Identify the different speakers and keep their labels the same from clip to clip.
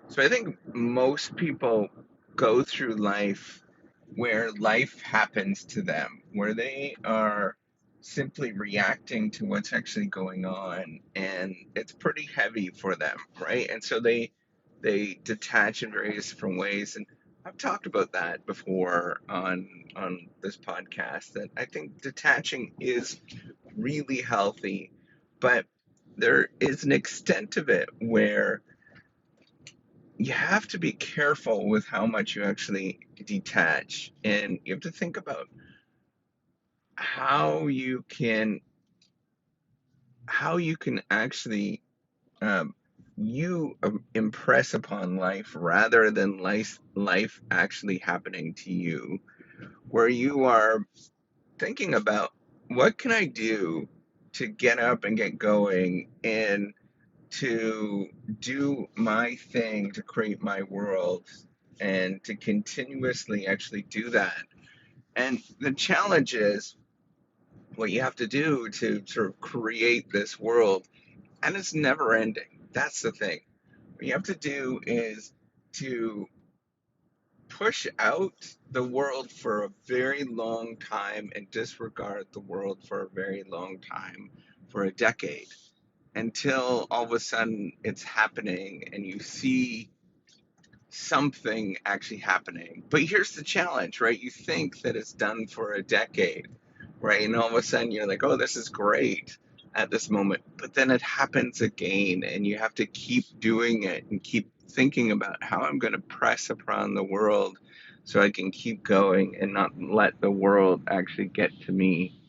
Speaker 1: So I think most people go through life where life happens to them, where they are simply reacting to what's actually going on, and it's pretty heavy for them, right? And so they detach in various different ways, and I've talked about that before on this podcast that I think detaching is really healthy, but there is an extent of it where you have to be careful with how much you actually detach, and you have to think about how you can how you can actually um, impress upon life rather than life actually happening to you, where you are thinking about what can I do to get up and get going and to do my thing to create my world and to continuously actually do that. And the challenge is what you have to do to sort of create this world, and it's never ending. That's the thing. What you have to do is to push out the world for a very long time and disregard the world for a very long time, for a decade, until all of a sudden it's happening and you see something actually happening. But here's the challenge, right? You think that it's done for a decade, right? And all of a sudden you're like, oh, this is great at this moment. But then it happens again, and you have to keep doing it and keep thinking about how I'm going to press upon the world so I can keep going and not let the world actually get to me.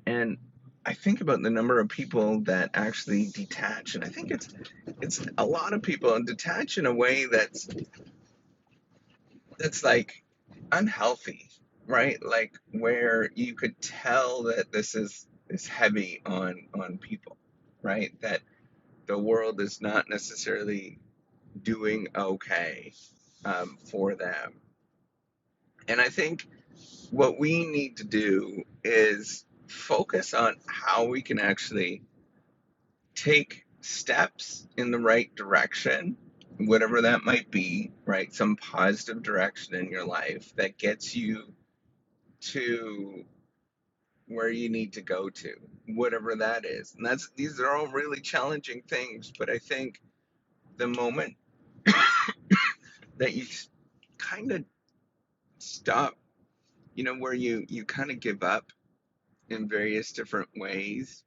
Speaker 1: And I think about the number of people that actually detach, and I think it's a lot of people and detach in a way that's like unhealthy, right? Like where you could tell that this is heavy on people, right? That the world is not necessarily doing okay for them. And I think what we need to do is focus on how we can actually take steps in the right direction, whatever that might be, right? Some positive direction in your life that gets you to where you need to go to, whatever that is. And that's these are all really challenging things, but I think the moment that you kind of stop, where you kind of give up in various different ways.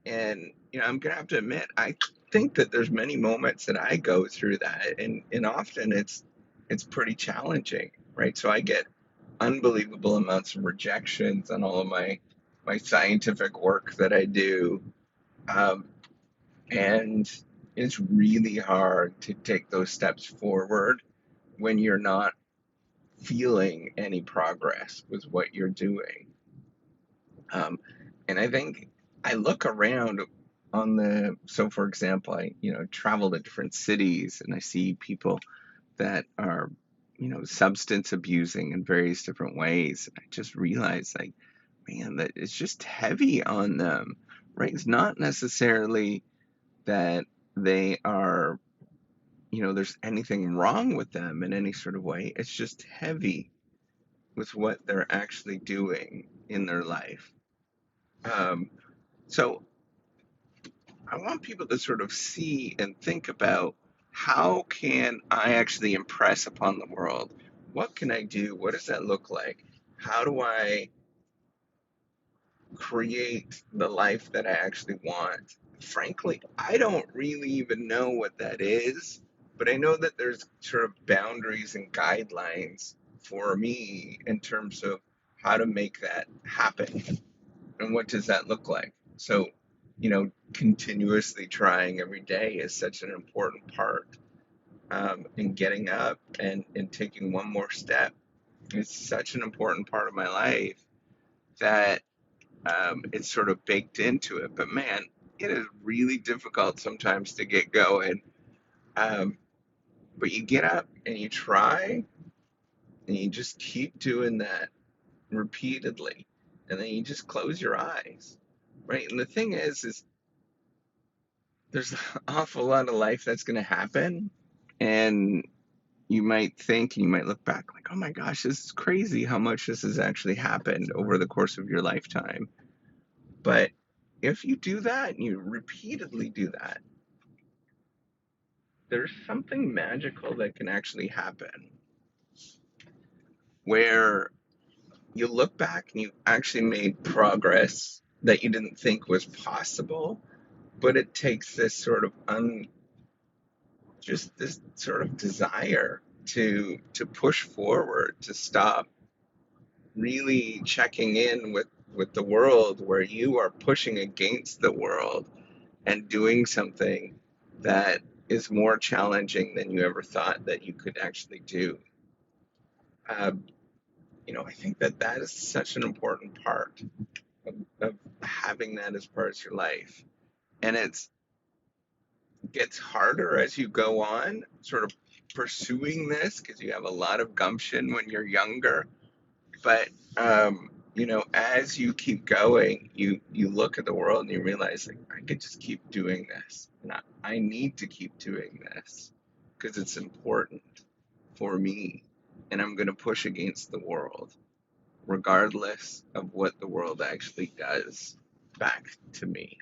Speaker 1: And I'm gonna have to admit, I think that there's many moments that I go through that, and often it's pretty challenging, right? So I get unbelievable amounts of rejections on all of my scientific work that I do, um, and it's really hard to take those steps forward when you're not feeling any progress with what you're doing. Um, and I think I look around so for example, I, travel to different cities and I see people that are, substance abusing in various different ways. I just realize, like, man, that it's just heavy on them, right? It's not necessarily that they are, there's anything wrong with them in any sort of way. It's just heavy with what they're actually doing in their life. Um, so I want people to sort of see and think about how can I actually impress upon the world? What can I do? What does that look like? How do I create the life that I actually want? Frankly, I don't really even know what that is, but I know that there's sort of boundaries and guidelines for me in terms of how to make that happen. And what does that look like? So, continuously trying every day is such an important part. And getting up and taking one more step is such an important part of my life that it's sort of baked into it. But man, it is really difficult sometimes to get going. Um, but you get up and you try and you just keep doing that repeatedly. And then you just close your eyes, right? And the thing is there's an awful lot of life that's going to happen. And you might think, and you might look back like, oh my gosh, this is crazy how much this has actually happened over the course of your lifetime. But if you do that and you repeatedly do that, there's something magical that can actually happen where you look back and you actually made progress that you didn't think was possible, but it takes this sort of just this sort of desire to push forward, to stop really checking in with the world where you are pushing against the world and doing something that is more challenging than you ever thought that you could actually do. Um, I think that that is such an important part of having that as part of your life. And it gets harder as you go on, sort of pursuing this because you have a lot of gumption when you're younger. But as you keep going, you look at the world and you realize like I could just keep doing this, and I need to keep doing this because it's important for me, and I'm going to push against the world, regardless of what the world actually does back to me.